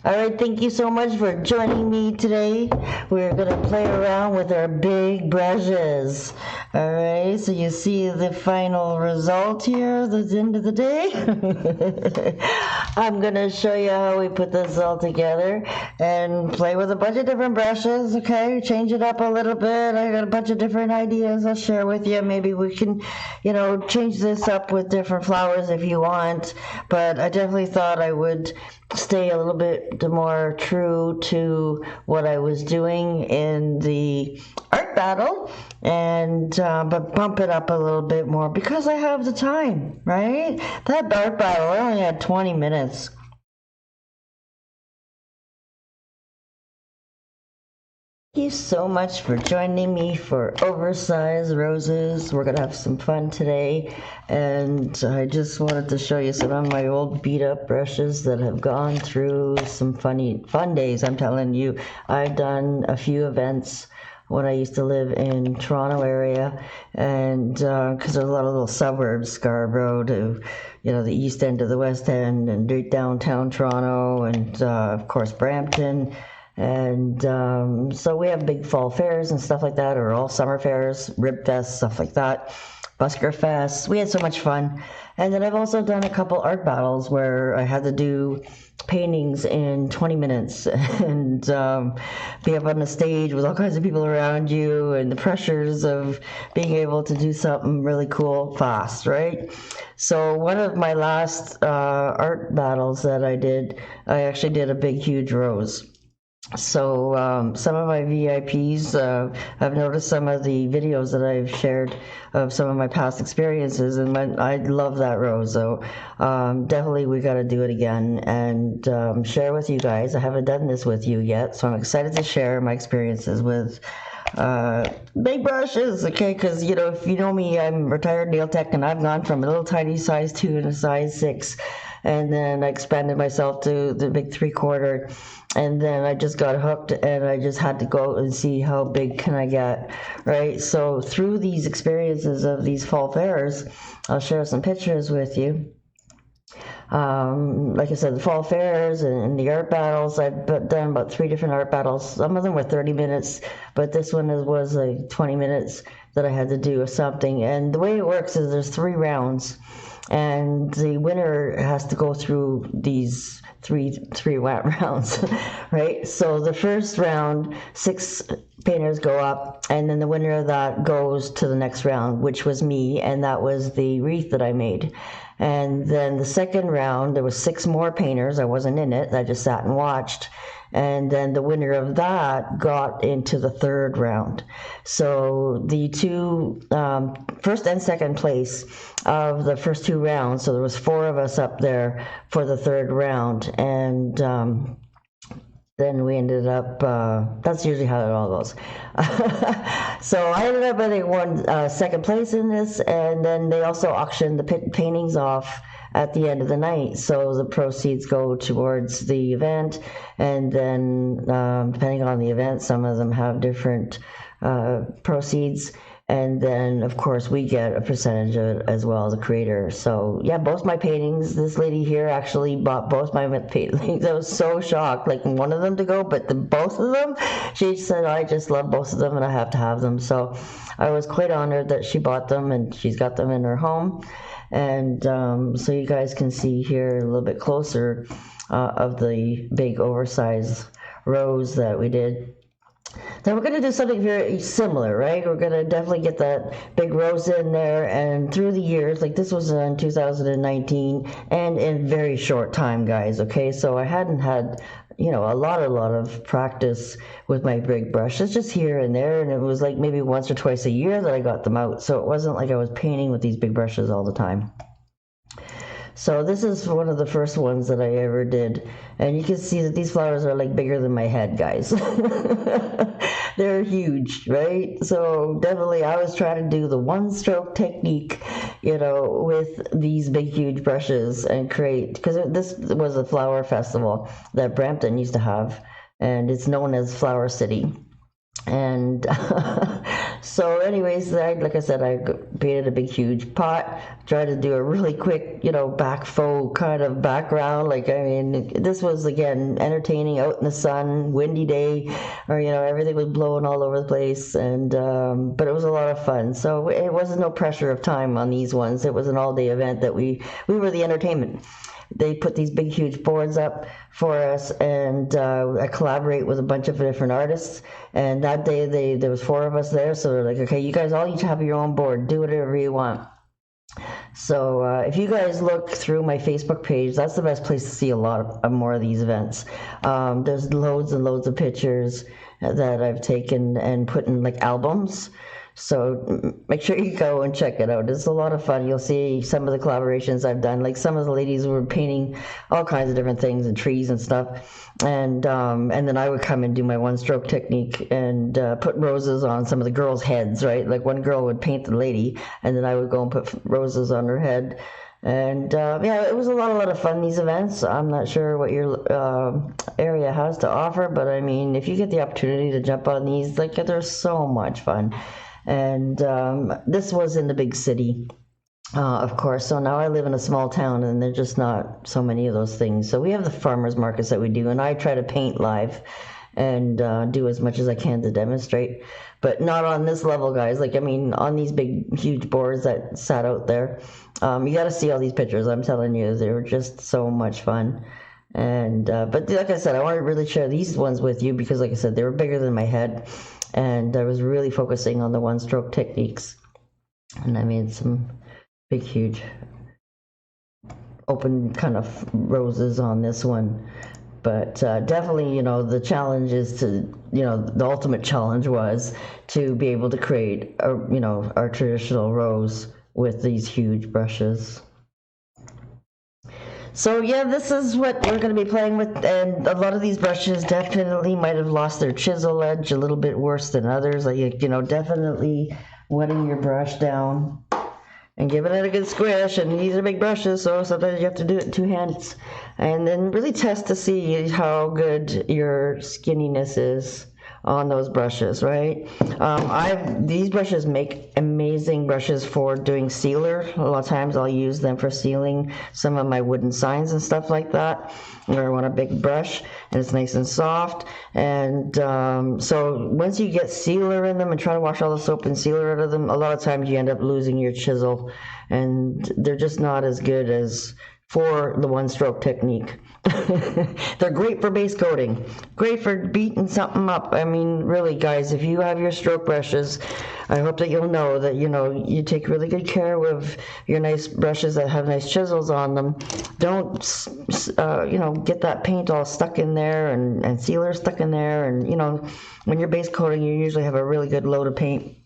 All right, thank you so much for joining me today. We're going to play around with our big brushes. All right, so you see the final result here at the end of the day. I'm going to show you how we put this all together and play with a bunch of different brushes, okay? Change it up a little bit. I got a bunch of different ideas I'll share with you. Maybe we can, change this up with different flowers if you want. But I definitely thought I would stay a little bit more true to what I was doing in the art battle, and but bump it up a little bit more because I have the time, right? That art battle, I only had 20 minutes. Thank you so much for joining me for Oversized Roses. We're going to have some fun today, and I just wanted to show you some of my old beat-up brushes that have gone through some fun days. I'm telling you, I've done a few events when I used to live in Toronto area, and because there's a lot of little suburbs, Scarborough to, the east end to the west end, and downtown Toronto, and of course Brampton. And so we have big fall fairs and stuff like that, or all summer fairs, Rib Fest, stuff like that, Busker Fest. We had so much fun. And then I've also done a couple art battles where I had to do paintings in 20 minutes and be up on the stage with all kinds of people around you and the pressures of being able to do something really cool fast, right? So one of my last art battles that I actually did a big, huge rose. So some of my VIPs have noticed some of the videos that I've shared of some of my past experiences, and I love that rose. So definitely we got to do it again and share with you guys. I haven't done this with you yet, so I'm excited to share my experiences with big brushes, okay? Because if you know me, I'm retired nail tech, and I've gone from a little tiny size 2 and a size 6, and then I expanded myself to the big 3/4, and then I just got hooked, and I just had to go and see how big can I get, right? So through these experiences of these fall fairs, I'll share some pictures with you. Like I said, the fall fairs and the art battles, I've done about 3 different art battles. Some of them were 30 minutes, but this one was like 20 minutes that I had to do something. And the way it works is there's 3 rounds, and the winner has to go through these three rounds, right? So the first round, 6 painters go up, and then the winner of that goes to the next round, which was me, and that was the wreath that I made. And then the second round, there was 6 more painters. I wasn't in it. I just sat and watched. And then the winner of that got into the 3rd round. So the 2 first and second place of the first 2 rounds, so there was 4 of us up there for the 3rd round, and then we ended up, that's usually how it all goes. So I ended up, I think, won 2nd place in this, and then they also auctioned the paintings off at the end of the night, so the proceeds go towards the event, and then depending on the event, some of them have different proceeds, and then of course we get a percentage of it as well as a creator. So yeah, both my paintings, this lady here actually bought both my paintings. I was so shocked, like one of them to go, but both of them, she said, I just love both of them and I have to have them. So I was quite honored that she bought them, and she's got them in her home. And so you guys can see here a little bit closer of the big oversized rose that we did. Now we're going to do something very similar, right? We're going to definitely get that big rose in there, and through the years, like this was in 2019, and in very short time, guys, okay? So I hadn't had, a lot of practice with my big brush. It's just here and there, and it was like maybe once or twice a year that I got them out, so it wasn't like I was painting with these big brushes all the time. So this is one of the first ones that I ever did, and you can see that these flowers are like bigger than my head, guys. They're huge, right? So definitely I was trying to do the 1-stroke technique, with these big huge brushes and create, because this was a flower festival that Brampton used to have, and it's known as Flower City. And so anyways, like I said, I painted a big huge pot, tried to do a really quick, back faux kind of background. Like, I mean, this was, again, entertaining, out in the sun, windy day, or, everything was blowing all over the place. And but it was a lot of fun. So it wasn't no pressure of time on these ones. It was an all-day event that we were the entertainment. They put these big, huge boards up for us, and I collaborate with a bunch of different artists. And that day, there was 4 of us there, so they're like, okay, you guys all each have your own board. Do whatever you want. So if you guys look through my Facebook page, that's the best place to see a lot of more of these events. There's loads and loads of pictures that I've taken and put in like albums. So make sure you go and check it out. It's a lot of fun. You'll see some of the collaborations I've done. Like some of the ladies were painting all kinds of different things and trees and stuff. And then I would come and do my one-stroke technique and put roses on some of the girls' heads, right? Like one girl would paint the lady, and then I would go and put roses on her head. And yeah, it was a lot of fun, these events. I'm not sure what your area has to offer, but I mean, if you get the opportunity to jump on these, like, they're so much fun. And this was in the big city, of course. So now I live in a small town, and there's just not so many of those things. So we have the farmers markets that we do, and I try to paint live and do as much as I can to demonstrate. But not on this level, guys. Like, I mean, on these big, huge boards that sat out there. You got to see all these pictures. I'm telling you, they were just so much fun. And but like I said, I want to really share these ones with you because, like I said, they were bigger than my head. And I was really focusing on the one-stroke techniques. And I made some big, huge, open kind of roses on this one. But definitely, the challenge is to, the ultimate challenge was to be able to create, our traditional rose with these huge brushes. So yeah, this is what we're going to be playing with, and a lot of these brushes definitely might have lost their chisel edge a little bit worse than others. Like, definitely wetting your brush down and giving it a good squish. And these are big brushes, so sometimes you have to do it in 2 hands. And then really test to see how good your skinniness is on those brushes, right? These brushes make amazing brushes for doing sealer. A lot of times I'll use them for sealing some of my wooden signs and stuff like that, where I want a big brush and it's nice and soft. And so once you get sealer in them and try to wash all the soap and sealer out of them, a lot of times you end up losing your chisel, and they're just not as good as for the one-stroke technique. They're great for base coating, great for beating something up. I mean, really, guys, if you have your stroke brushes, I hope that you'll know that, you take really good care of your nice brushes that have nice chisels on them. Don't, get that paint all stuck in there and sealer stuck in there. And, when you're base coating, you usually have a really good load of paint.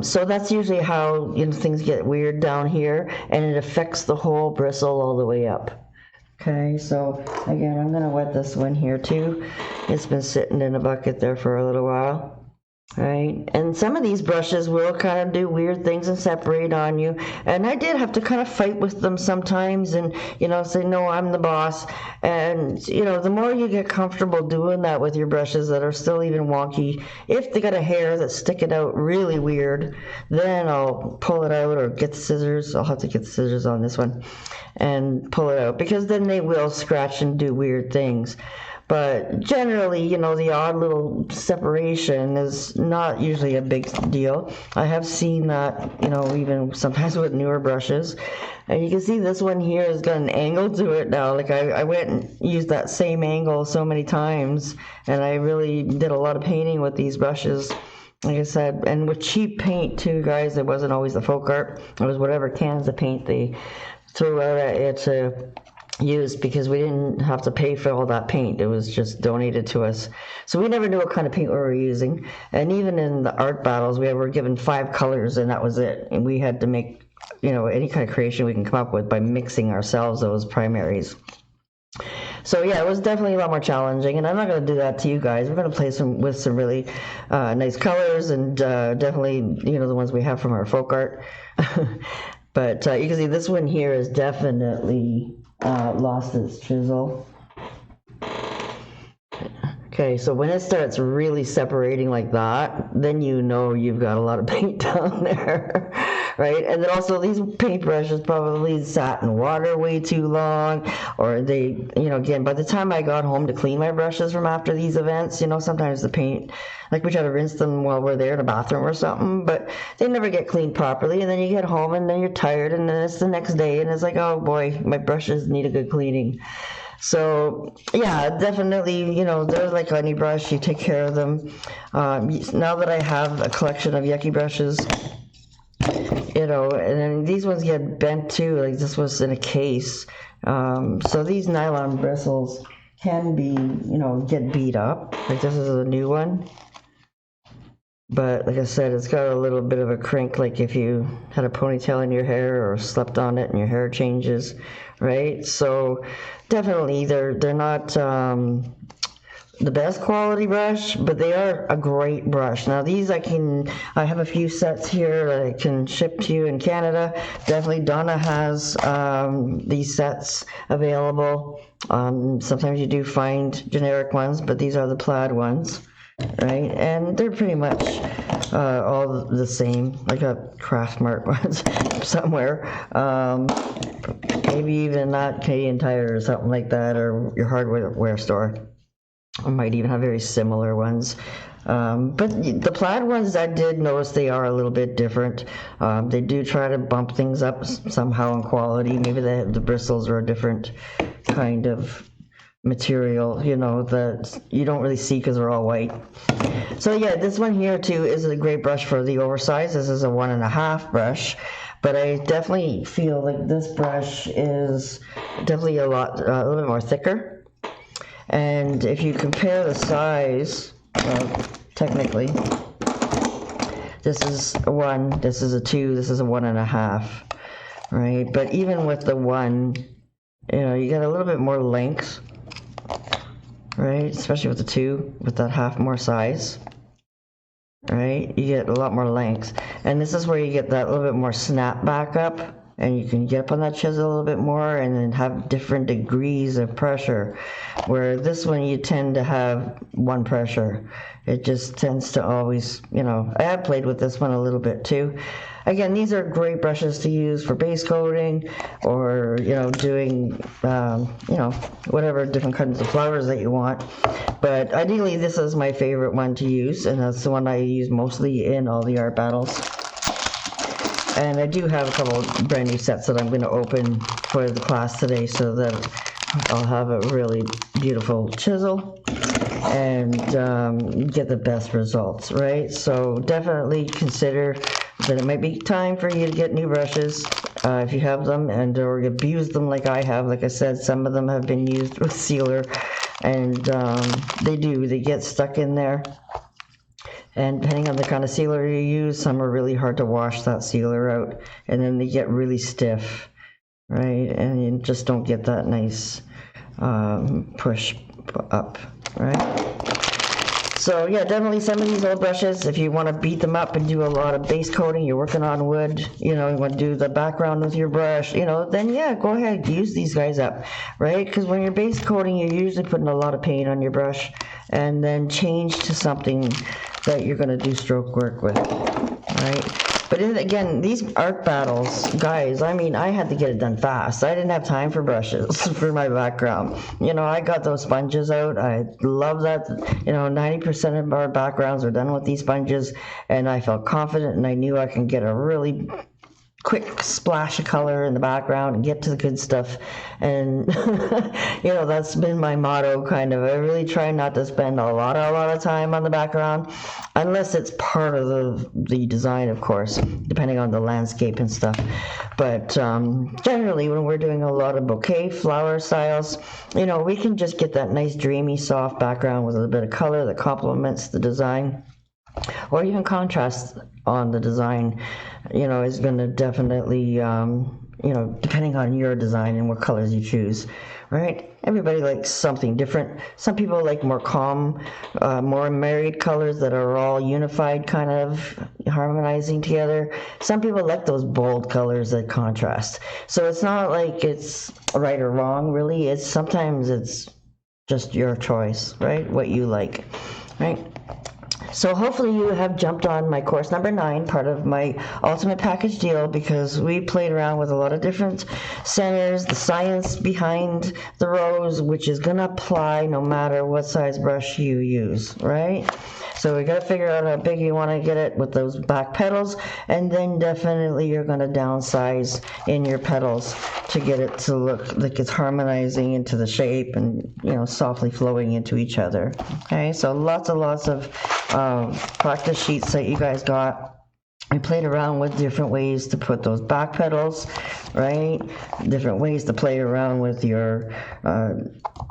So that's usually how things get weird down here, and it affects the whole bristle all the way up. Okay, so again, I'm going to wet this one here too. It's been sitting in a bucket there for a little while. Right, and some of these brushes will kind of do weird things and separate on you, and I did have to kind of fight with them sometimes and say, no, I'm the boss. And the more you get comfortable doing that with your brushes that are still even wonky, if they got a hair that's sticking out really weird, then I'll pull it out or get the scissors. I'll have to get the scissors on this one and pull it out, because then they will scratch and do weird things. But generally, the odd little separation is not usually a big deal. I have seen that, even sometimes with newer brushes. And you can see this one here has got an angle to it now. Like, I went and used that same angle so many times, and I really did a lot of painting with these brushes. Like I said, and with cheap paint too, guys. It wasn't always the folk art. It was whatever cans of paint they threw out at it to used, because we didn't have to pay for all that paint. It was just donated to us, so we never knew what kind of paint we were using. And even in the art battles, we were given 5 colors, and that was it. And we had to make any kind of creation we can come up with by mixing ourselves those primaries. So yeah, it was definitely a lot more challenging, and I'm not going to do that to you guys. We're going to play with some really nice colors, and definitely the ones we have from our folk art. But you can see this one here is definitely lost its chisel. Okay, so when it starts really separating like that, then you know you've got a lot of paint down there, right? And then also these paintbrushes probably sat in water way too long, or they, again, by the time I got home to clean my brushes from after these events, sometimes the paint, like we try to rinse them while we're there in the bathroom or something, but they never get cleaned properly, and then you get home and then you're tired, and then it's the next day, and it's like, oh boy, my brushes need a good cleaning. So yeah, definitely, they're like any brush, you take care of them. Now that I have a collection of yucky brushes, and then these ones get bent too, like this was in a case. So these nylon bristles can be, get beat up. Like this is a new one. But like I said, it's got a little bit of a crink, like if you had a ponytail in your hair or slept on it and your hair changes, right? So definitely they're not the best quality brush, but they are a great brush. Now these I have a few sets here that I can ship to you in Canada. Definitely Donna has these sets available. Sometimes you do find generic ones, but these are the plaid ones. Right, and they're pretty much all the same. I got Craft Mart ones somewhere, maybe even not Canadian Tire or something like that, or your hardware store. I might even have very similar ones. But the plaid ones, I did notice they are a little bit different. They do try to bump things up somehow in quality. Maybe the bristles are a different kind of material, that you don't really see because they're all white. So yeah, this one here too is a great brush for the oversized. This is a 1.5 brush, but I definitely feel like this brush is definitely a little bit more thicker. And if you compare the size, technically, this is a 1, this is a 2, this is a 1.5, right? But even with the 1, you get a little bit more length, right? Especially with the 2, with that half more size, right? You get a lot more length. And this is where you get that little bit more snap back up, and you can get up on that chisel a little bit more and then have different degrees of pressure. Where this one you tend to have one pressure. It just tends to always, I have played with this one a little bit too. Again, these are great brushes to use for base coating or, doing, whatever different kinds of flowers that you want. But ideally, this is my favorite one to use, and that's the one I use mostly in all the art battles. And I do have a couple brand new sets that I'm going to open for the class today so that I'll have a really beautiful chisel and get the best results, right? So definitely consider that it might be time for you to get new brushes if you have them or abuse them like I have. Like I said, some of them have been used with sealer, and they get stuck in there. And depending on the kind of sealer you use, some are really hard to wash that sealer out, and then they get really stiff, right? And you just don't get that nice push up, right? So yeah, definitely some of these old brushes, if you want to beat them up and do a lot of base coating, you're working on wood, you want to do the background with your brush, then yeah, go ahead, use these guys up, right? Because when you're base coating, you're usually putting a lot of paint on your brush, and then change to something that you're going to do stroke work with, right? But again, these art battles, guys, I had to get it done fast. I didn't have time for brushes for my background. I got those sponges out. I love that. 90% of our backgrounds are done with these sponges, and I felt confident, and I knew I can get a really quick splash of color in the background and get to the good stuff. And that's been my motto, kind of. I really try not to spend a lot of time on the background, unless it's part of the design, of course, depending on the landscape and stuff. But generally, when we're doing a lot of bouquet flower styles, we can just get that nice dreamy soft background with a bit of color that complements the design. Or even contrast on the design, is going to definitely, depending on your design and what colors you choose, right? Everybody likes something different. Some people like more calm, more married colors that are all unified, kind of harmonizing together. Some people like those bold colors that contrast. So it's not like it's right or wrong, really. Sometimes it's just your choice, right? What you like, right? So hopefully you have jumped on my course number 9, part of my ultimate package deal, because we played around with a lot of different centers, the science behind the rose, which is going to apply no matter what size brush you use, right? So we got to figure out how big you want to get it with those back petals, and then definitely you're going to downsize in your petals to get it to look like it's harmonizing into the shape and, you know, softly flowing into each other. Okay, so lots and lots of practice sheets that you guys got. I played around with different ways to put those back petals, right? Different ways to play around with your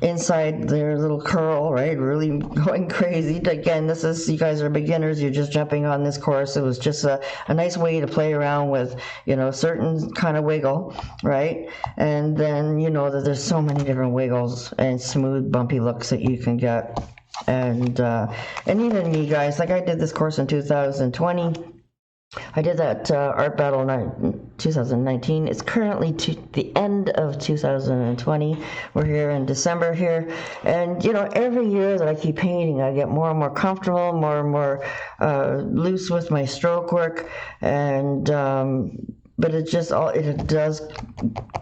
inside their little curl, right? Really going crazy. Again, this is, you guys are beginners, you're just jumping on this course. It was just a nice way to play around with, you know, certain kind of wiggle, right? And then you know that there's so many different wiggles and smooth, bumpy looks that you can get. And even me, guys, like I did this course in 2020. I did that art battle in 2019. It's currently to the end of 2020. We're here in December here. And, you know, every year that I keep painting, I get more and more comfortable, more and more loose with my stroke work. And, but it just it does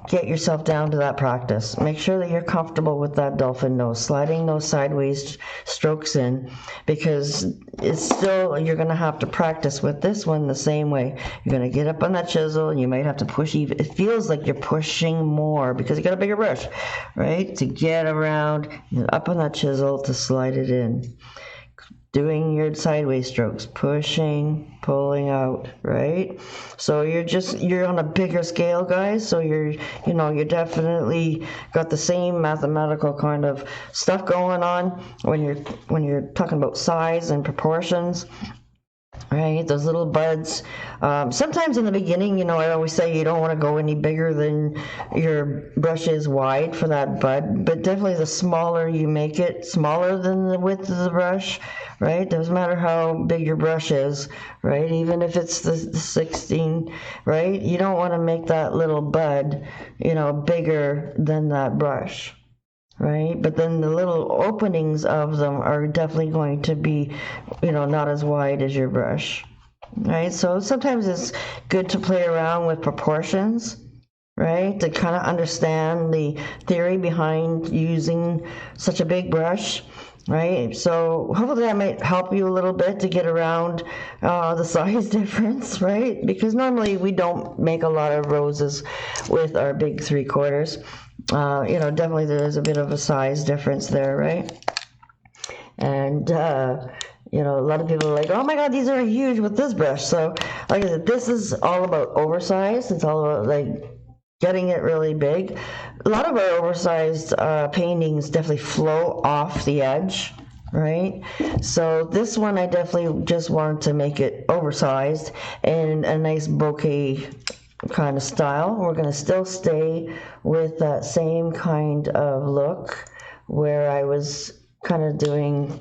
get yourself down to that practice. Make sure that you're comfortable with that dolphin nose, sliding those sideways strokes in, because it's still, you're going to have to practice with this one the same way. You're going to get up on that chisel and you might have to push even, it feels like you're pushing more because you got a bigger brush, right? To get around and up on that chisel to slide it in. Doing your sideways strokes, pushing, pulling out, right? So you're on a bigger scale, guys. So you're definitely got the same mathematical kind of stuff going on when you're talking about size and proportions. Right, those little buds. Sometimes in the beginning, you know, I always say you don't want to go any bigger than your brush is wide for that bud, but definitely the smaller you make it, smaller than the width of the brush, right? Doesn't matter how big your brush is, right? Even if it's the 16, right? You don't want to make that little bud, you know, bigger than that brush. Right, but then the little openings of them are definitely going to be, you know, not as wide as your brush. Right, so sometimes it's good to play around with proportions, right, to kind of understand the theory behind using such a big brush. Right, so hopefully that might help you a little bit to get around the size difference, right? Because normally we don't make a lot of roses with our big 3/4. You know, definitely there is a bit of a size difference there, right? And you know, a lot of people are like, oh my god, these are huge with this brush. So like I said, this is all about oversized. It's all about like getting it really big. A lot of our oversized paintings definitely flow off the edge, right? So this one I definitely just wanted to make it oversized and a nice bouquet kind of style. We're going to still stay with that same kind of look where I was kind of doing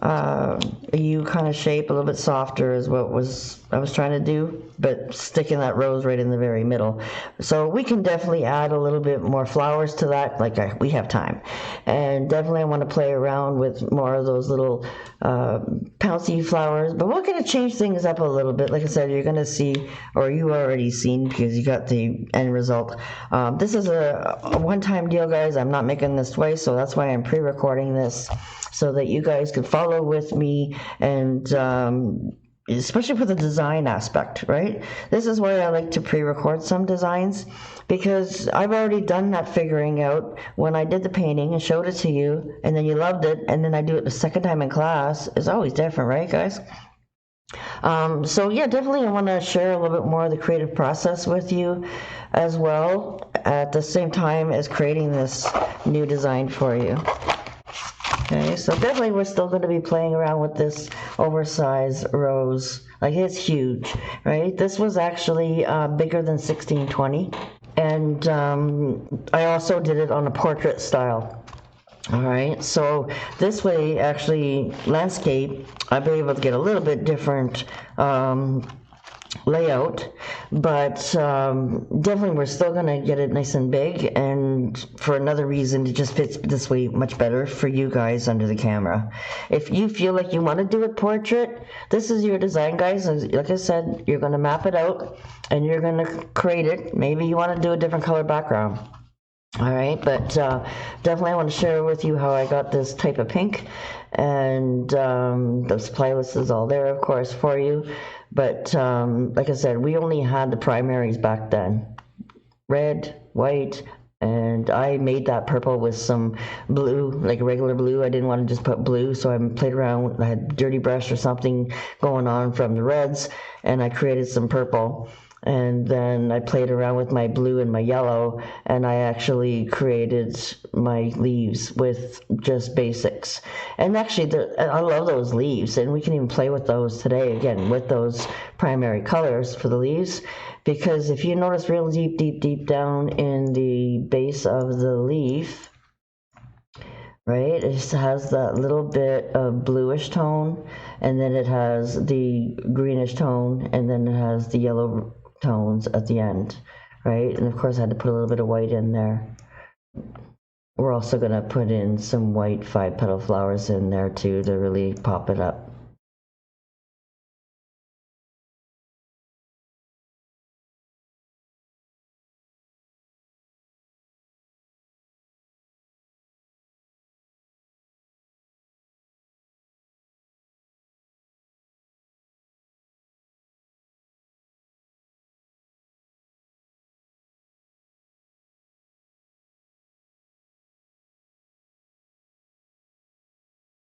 a U kind of shape, a little bit softer is what I was trying to do, but sticking that rose right in the very middle. So we can definitely add a little bit more flowers to that, like we have time. And definitely I want to play around with more of those little pouncy flowers, but we're going to change things up a little bit. Like I said, you're going to see, or you already seen because you got the end result. This is a one-time deal, guys. I'm not making this twice, so that's why I'm pre-recording this, so that you guys can follow with me, and especially for the design aspect, right? This is why I like to pre-record some designs, because I've already done that figuring out when I did the painting and showed it to you, and then you loved it, and then I do it the second time in class. It's always different, right, guys? So yeah, definitely I want to share a little bit more of the creative process with you as well, at the same time as creating this new design for you. Okay, so definitely we're still going to be playing around with this oversized rose. Like, it's huge, right? This was actually bigger than 1620. And I also did it on a portrait style. All right, so this way, actually, landscape, I'll be able to get a little bit different layout, but definitely we're still going to get it nice and big, and for another reason, it just fits this way much better for you guys under the camera. If you feel like you want to do a portrait, this is your design, guys. Like I said, you're going to map it out and you're going to create it. Maybe you want to do a different color background. All right, but definitely I want to share with you how I got this type of pink, and the supply list is all there, of course, for you. But like I said, we only had the primaries back then, red, white, and I made that purple with some blue, like regular blue. I didn't want to just put blue, so I played around. I had a dirty brush or something going on from the reds, and I created some purple. And then I played around with my blue and my yellow, and I actually created my leaves with just basics. And actually, I love those leaves, and we can even play with those today, again, with those primary colors for the leaves. Because if you notice real deep, deep, deep down in the base of the leaf, right, it just has that little bit of bluish tone, and then it has the greenish tone, and then it has the yellow tones at the end, right? And of course I had to put a little bit of white in there. We're also going to put in some white 5-petal flowers in there too to really pop it up.